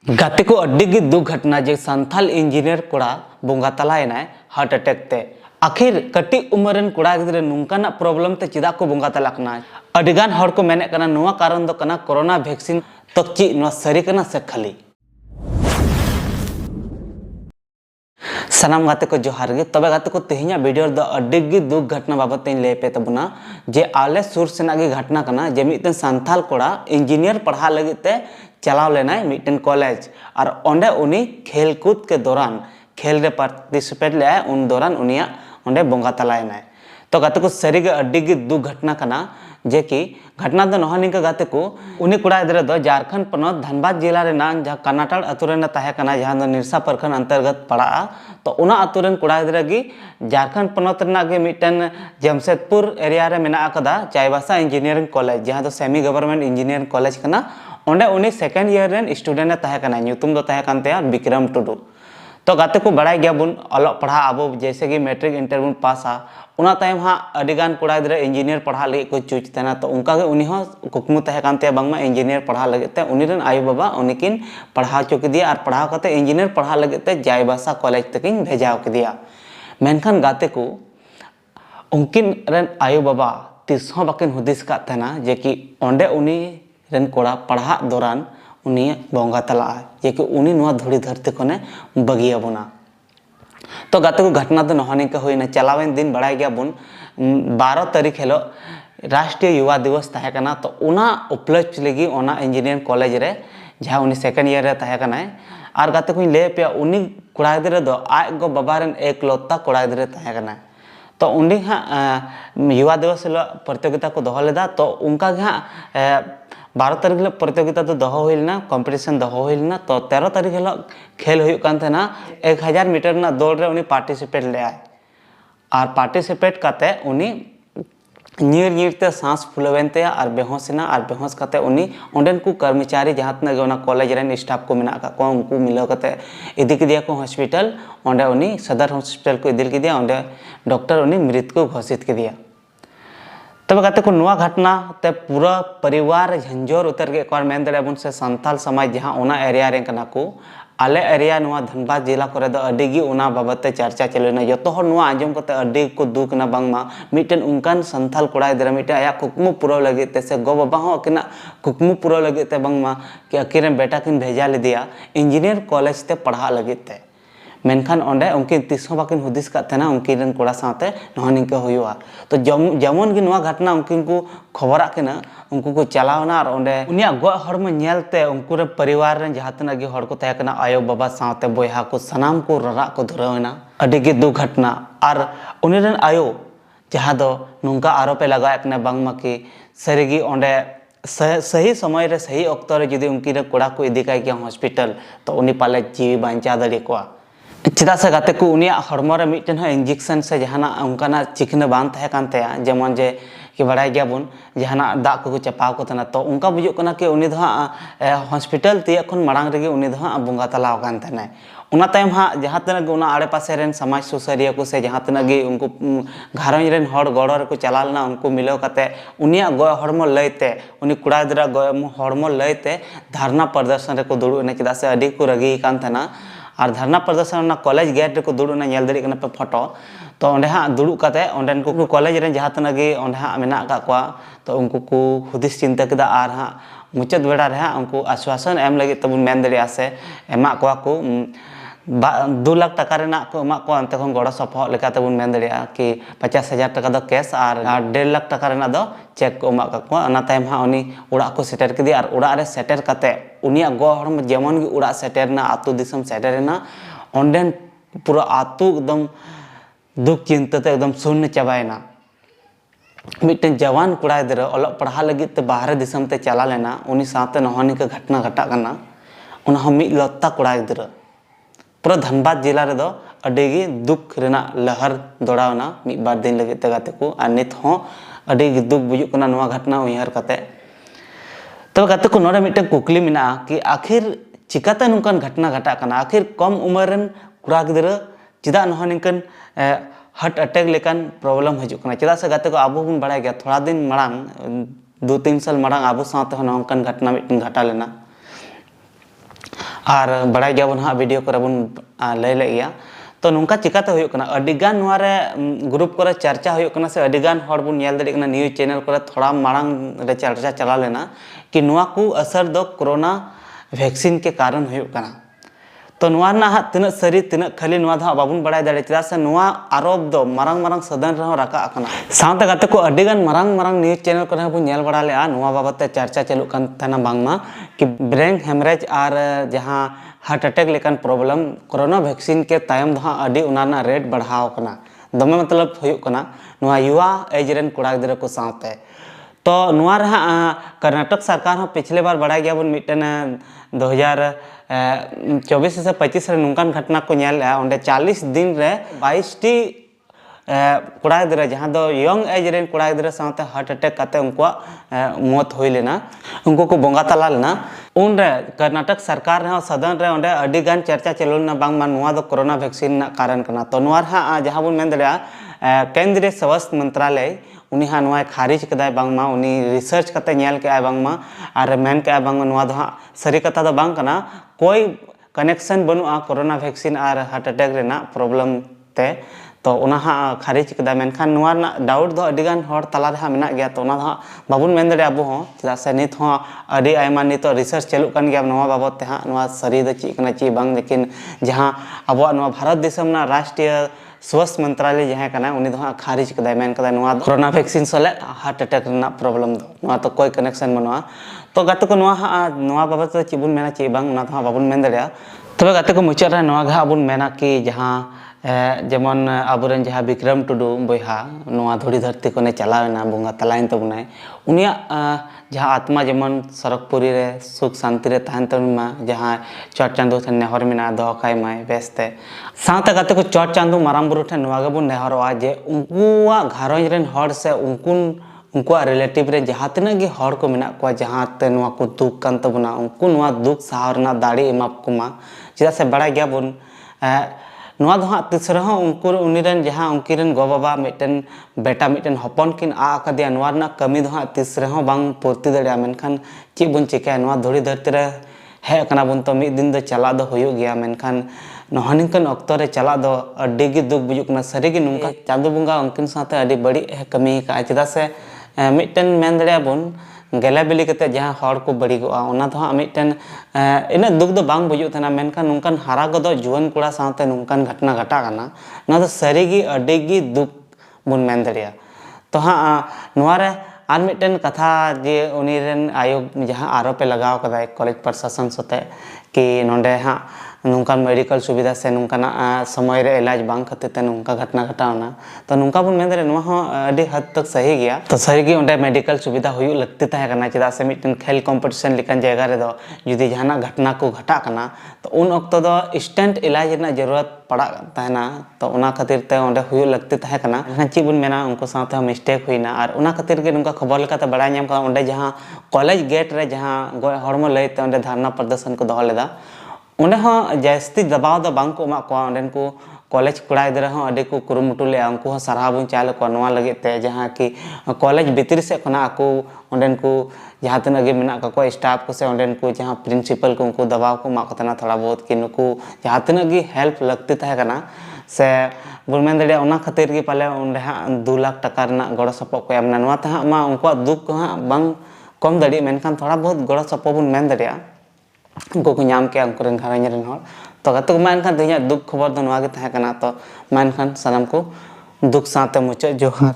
गाते को अड्डी दुख घटना जे संथाल इंजीनियर कोड़ा बोंगा तलायना हार्ट अटैक ते आखिर कटी उमरन कोड़ा गिद्रे नुंकाना प्रॉब्लम ते चिदा को बोंगा तलाकना अडिगान हर को मेने कना नुआ कारण दो कना कोरोना वैक्सीन तक ची नुआ सरी कना से खाली सनाम गाते को जोहार गे तबे गाते को तेहिया वीडियो दो अड्डी दुख घटना बाबत तेन ले पे तबना जे आले सुर सेना गे घटना कना जे मिटन संथाल कोड़ा इंजीनियर पढ़ा लगिते चलाव लेना मिटन कॉलेज और ओंडे उनी खेल कूद के दौरान खेल रे पार्टिसिपेट ले उन दौरान उनिया ओंडे बोंगा तलायना तो गाते को सरी गे अड्डी दुख घटना कना जे कि घटना दो नहनिका गाते को उनी कुड़ा इधर दो झारखंड पनत धनबाद जिला रे ना जहां कर्नाटक अतुरेन ताहे कना जहां दो निरसा प्रखंड अंतर्गत पड़ा तो उना अतुरेन कुड़ा इधर गी झारखंड पनत रना गे मिटन जमशेदपुर एरिया रे मेना कदा चाईबासा इंजीनियरिंग कॉलेज जहां दो सेमी गवर्नमेंट इंजीनियरिंग कॉलेज कना ओंडे उनी सेकेंड ईयर रेन स्टूडेंट ताहे कना ᱧᱩᱛᱩᱢ दो ताहे कानते विक्रम टुडू तो गाते को बड़ाई गया बुन अलग पढ़ा अब जैसे कि मैट्रिक इंटर बुन पासा उना टाइम हाँ अडिगान कोड़ा गिद्रा इंजीनियर पढ़ा लगे को चूज तेना तो उनका के उनी हो कुकमु तहे कानते बांगमा इंजीनियर पढ़ा लगे ते उनी रन आयु बाबा उनकिन पढ़ा चो के दिया और पढ़ा करते इंजीनियर पढ़ा लगे ते जायबासा कॉलेज तकिन भेजाव के दिया मेनखान गाते को उनकिन रन आयु बाबा तिस हो बाकिन हुदिस का तेना जे कि ओंडे उनी रन कोड़ा पढ़ा दौरान उनी बोंगा तला जे कि उनी नुआ धुड़ी धरती कोने बगिया बुना तो गाते को घटना तो नहनिका हुईना चलावेन दिन बढ़ाई गया बुन 12 तारीख हेलो राष्ट्रीय युवा दिवस ताहे कना तो उना उपलक्ष्य लगी ओना इंजीनियरिंग कॉलेज रे जहां उनी सेकेंड ईयर रे ताहे कना और गाते को ले पे उनी कोड़ा गिद्रा दो आज गो बाबा रेन एकलौता कोड़ा गिद्रा ताहे कना तो उन्हीं हाँ युवा दिवस प्रतियोगिता को दोहो लेदा तो उनका हाँ 12 तारीख प्रतियोगिता तो दोहो हुईलना कंपटीशन दोहो हुईलना तो 13 तारीख खेल हुई कान थे ना 1000 मीटर ना दौड़ रे उन्हीं पार्टिसिपेट ले आए और पार्टिसिपेट करते उन्हीं नीरते सांस फुलवेनते और बेहोसिना और बेहोस करते उन्हीं ओंडेन को कर्मचारी जहाँ तक उना कॉलेज रेन स्टाफ को मेना का उनको मिलो करते इदी के दिया को हॉस्पिटल ओंडे उन्हीं सदर हॉस्पिटल को इदी के दिया ओंडे डॉक्टर उन्हीं मृत को घोषित के दिया तब गाते को नुआ घटना ते पूरा परिवार झंझोर उतर के एक बार मेन दड़े बुन से संथाल समाज जहां ओना एरिया रे कना को आले एरिया नुआ धनबाद जिला करे दो अडिगी ओना बाबते चर्चा चलेना जतो हर नुआ आंजम करते अडिग को दुख ना बांगमा मिटन उनकान संथाल कोड़ा इधर मिटे आया कुकमु पुरो लगे ते से गो बाबा हो किना कुकमु पुरो लगे ते बांगमा कि अकिरे बेटा किन भेजा ले दिया इंजीनियर कॉलेज ते पढ़ा लगे ते मेनखान ओंडे उनकिन तिस हो बाकिन हुदिस का तेना उनकिन कोड़ा साथे नहनिका हुआ तो जमन की नुआ घटना उनकिन को खबरा केना उनको को चलावना और ओंडे उनिया गो हरम नेलते उनको रे परिवार रे जहां तना गे हर को तहे कना आयो बाबा साथे बोया को सनाम को ररा को धुरवना अडी गे दु घटना और उनी रन आयो जहां दो नुंका आरोप लगाए कना बांगमा की सरीगी ओंडे सही समय रे सही ऑक्टो रे जदी उनकी रे कोड़ा को इदी काई के हॉस्पिटल तो उनी पाले जीवी बांचा दड़ी को चिदा से गाते को उनिया हरमो रे मिटन इंजेक्शन से जहाना उनकाना चिकना बांध तहे कानते जेमन जे कि बड़ाई गया बुन जहाना दाग को चपाव को तना तो उनका बुझो कना कि उनी दो हॉस्पिटल ते खन मांग रे उनी दो बोंगा तलाव कान तने उना टाइम हाँ जहाँ तक उना आड़े पासे रेन समाज सुसारिया को से जहाँ तक उनको घारंज रेन हर गड़ो रे को चलालना उनको मिलो कते उनिया गो हरमो लयते उनी कुड़ा गिद्रा गो हरमो लयते धारणा प्रदर्शन रे को दुड़ु ने चिदा से अडी को रगी कान तना और धरना प्रदर्शन कॉलेज गेट रे दुड़ना नेल दड़ी पे फोटो तो ओंडे हाँ दुड़ू काते ओंडेन को कॉलेज रे जहाँ तक ओंडे हाँ मेना का कोआ तो उनको को हुदिस चिंता केदा और हाँ मुचाद बेड़ा रे हाँ उनको आश्वासन एम लगे तब मेन दड़िया से एमा कोआ को 2 लाख टका रेना को एमा को अंते खन गड़ो सपोहत लेका तबन मेन दड़िया कि 50,000 टका दो कैश और 1.5 लाख टका रेना दो चेक को एमा का अना टाइम हाँ उनी उड़ा को सेटर के दिया और उड़ा रे सेटर काते उनिया गो हरम जेमन गी उड़ा सेटर ना आतु दिसम सेटर ना ओंडेन पूरा आतु एकदम दुख चिंता ते एकदम शून्य चबायना मिटन जवान कुड़ा इधर अलग पढ़ा लगी ते बाहर दिसम ते चला लेना उनी साथे नहनिका घटना घटा कना उना हम मिद लत्ता कुड़ा इधर पूरा धनबाद जिला रे दो अडेगी दुख रेना लहर दौड़ावना मिद बार दिन लगे ते गाते को और नित हो अडेगी दुख बुजुक कना नुआ घटना उयहर कते तो गाते को नोरे मिटन कुकली मिना कि आखिर चिकाते नुकन घटना घटा कना आखिर कम उम्र रेन कुड़ा गिद्रा चिदा नहनिकन हार्ट अटैक लेकान प्रॉब्लम हजू कना चिदा से गाते को आबो बन बड़ा गया थोड़ा दिन मांग 2-3 साल मांग आबो साथे नौकन घटना मिटन घटा लेना और बड़ा गया बन हाँ वीडियो को बन लय ले गया तो नौका चिकाते हुई कना अडिगान नोरे ग्रुप को चर्चा हुई कना से अडिगान हर बुन नेल दड़ी कना न्यूज चैनल को थोड़ा मांग रे चर्चा चला लेना कि नुआ को असर दो कोरोना वैक्सीन के कारण हुई कना तो नुआ ना हा तिना सरी तिना खाली नुआ दा बाबुन बड़ाय दड़े चदा से नुआ आरोप दो मारंग मारंग सदन रह रका कना सावते गाते को अडिगान मारंग मारंग न्यूज चैनल को बुन नेल बड़ा ले नुआ बाबते चर्चा चलु कन तना बांगमा कि ब्रेन हेमरेज और जहां हार्ट अटैक लेकिन प्रॉब्लम कोरोना वैक्सीन के तायम दो अडी उनाना रेट बढ़ाव कना दमे मतलब हुयुक कना नुआ युवा एज रेन कोड़ा गिदरा को सावते तो नुआ रहा कर्नाटक सरकार हो पिछले बार बढ़ा गया बन मिटन 2024 से 25 रे नुकान घटना को नेल ओंडे 40 दिन रे 22 टी कोड़ा गिदरा जहां दो यंग एज रेन कोड़ा गिदरा सावते हार्ट अटैक काते उनको मौत हुई लेना उनको को बोंगा तला लेना उन रे कर्नाटक सरकार रे सदन रे ओंडे अडिगान चर्चा चलुना बांग मा नुआ दो कोरोना वैक्सीन ना कारण कना तो नुआ हा जहां बन मेन दड़िया केंद्रीय स्वास्थ्य मंत्रालय उनी हाँ नुआ खारिज कदाय बांगमा उनी रिसर्च कते नेल के बांगमा और मेन के बांग नुआ दो हाँ सरी कथा दो बांग कना कोई कनेक्शन बनुआ कोरोना वैक्सीन और हार्ट अटैक रेना प्रॉब्लम ते तो उना हाँ खारिज कदा मेनखान नुआ ना डाउट दो अडिगान हर तला रे हाँ मेना गया तो उना हाँ बाबुन मेन दड़े अबो हो चदा से नित हो अडी आयमा नित रिसर्च चलु कन गया नुआ बाबत ते हाँ नुआ सरी द ची कना ची बांग लेकिन जहां अबो नुआ भारत देशम ना राष्ट्रीय स्वास्थ्य मंत्रालय जहां कना उनी दो खारिज कदा मेन कदा नुआ कोरोना वैक्सीन सले हार्ट अटैक ना प्रॉब्लम दो नुआ तो कोई कनेक्शन बनुआ तो गाते को नुआ बाबत तो चिबुन मेना ची बांग उना तो बाबुन मेन दड़िया तबे गाते को मुचाद रे नुआ घा बुन मेना कि जहां जेमन आबुरेन जहां विक्रम टुडू बयहा नुआ धुड़ी धरती को ने चलावेना बोंगा तलाइन तबुनाय उनिया जहां आत्मा जेमन सरकपुरी रे सुख शांति रे तहन तबुमा जहां चट चांदो ठन नेहर मेना दो खाय माय बेस्ते सावते गाते को चट चांदो माराम बुरु ठन नुआ गबुन नेहरवा जे उनकुआ घारोज रेन हर से उनकुआ रिलेटिव रे जहां तना गे हर को मेना को जहां ते नुआ को दुख कान तबुना उनको नुआ दुख साहरना दाड़ी एमाप कुमा चिदा से बड़ा गया बुन नुआ दो हाँ तीसरा उनको उनीरन जहां उनकीरन गो बाबा मिटन बेटा मिटन हपन किन आकदिया नुआ ना कमी दो हाँ तीसरा बांग पूर्ति दड़िया मेनखान ची बुन चिका नुआ धुड़ी धरती रे हे कना बुन तो मिद दिन दो चला दो हुयो गया मेनखान नहनिकन अक्तो रे चला दो अड्डी गी दुख बुजुक ना सरी गी नुका चांदो बुंगा उनकिन साथे अड्डी बड़ी कमी का चिदा से मिटन मेन दड़िया बुन गेला बिली कते जहां हर को बड़ी गो ओना तो मिटन इना दुख दो बांग बुजुक थाना मेनखान नुकान हारा गदो जुवन कोड़ा साथे नुकान घटना घटा काना ना तो सरीगी अडेगी दुख बुन मेन दड़िया तो हाँ नुआ रे आर मिटन कथा जे उनीरन आयोग जहां आरोप लगाव कदा कॉलेज प्रशासन सते कि नोंडे हाँ नुकान मेडिकल सुविधा से नुकाना समय रे इलाज बांग खातिर ते नुका घटना घटावना तो नुका बुन मेन दरे नुआ हो अडी हद तक सही गया तो सही गी ओंडे मेडिकल सुविधा हुई लगती तहे कना चिदा से मिटन खेल कंपटीशन लेकन जगह रे दो जुदी जहाना घटना को घटा कना तो उन वक्त दो इंस्टेंट इलाज ना जरूरत पड़ा तहना तो उना खातिर ते ओंडे हुई लगती तहे कना ना ची बुन मेना उनको साथे मिस्टेक हुईना और उना खातिर के नुका खबर लेकाते बड़ा नाम का ओंडे जहां कॉलेज गेट रे जहां हड़मो लईते ओंडे धरना प्रदर्शन को दो लेदा उन्हें हाँ जास्ती दबाव दो बांग को एमा को उन्हें को कॉलेज कोड़ा गिदरा हाँ अडे को कुरुमुटु ले उनको हाँ सराह बुन चाल को नवा लगे ते जहाँ कि कॉलेज भीतर से खना आको उन्हें को जहाँ तक अगे मेना को स्टाफ को से उन्हें को जहाँ प्रिंसिपल को उनको दबाव को माक तना थोड़ा बहुत कि नुको जहाँ तक अगे हेल्प लगती तहे कना से बुन मेन दड़िया उना खातिर के पाले उन्हें हाँ 2 लाख टका रना गड़ सपो को एमना नवा तहा मा उनको दुख हाँ बांग कम दड़ी मेनखान थोड़ा बहुत गड़ सपो बुन मेन दड़िया उनको को नाम के उनको घरज रेन हर तो गाते को मानखान दुख खबर दो नुआ गे तहे कना तो मानखान सानाम को दुख साथे मुचाद जोहार।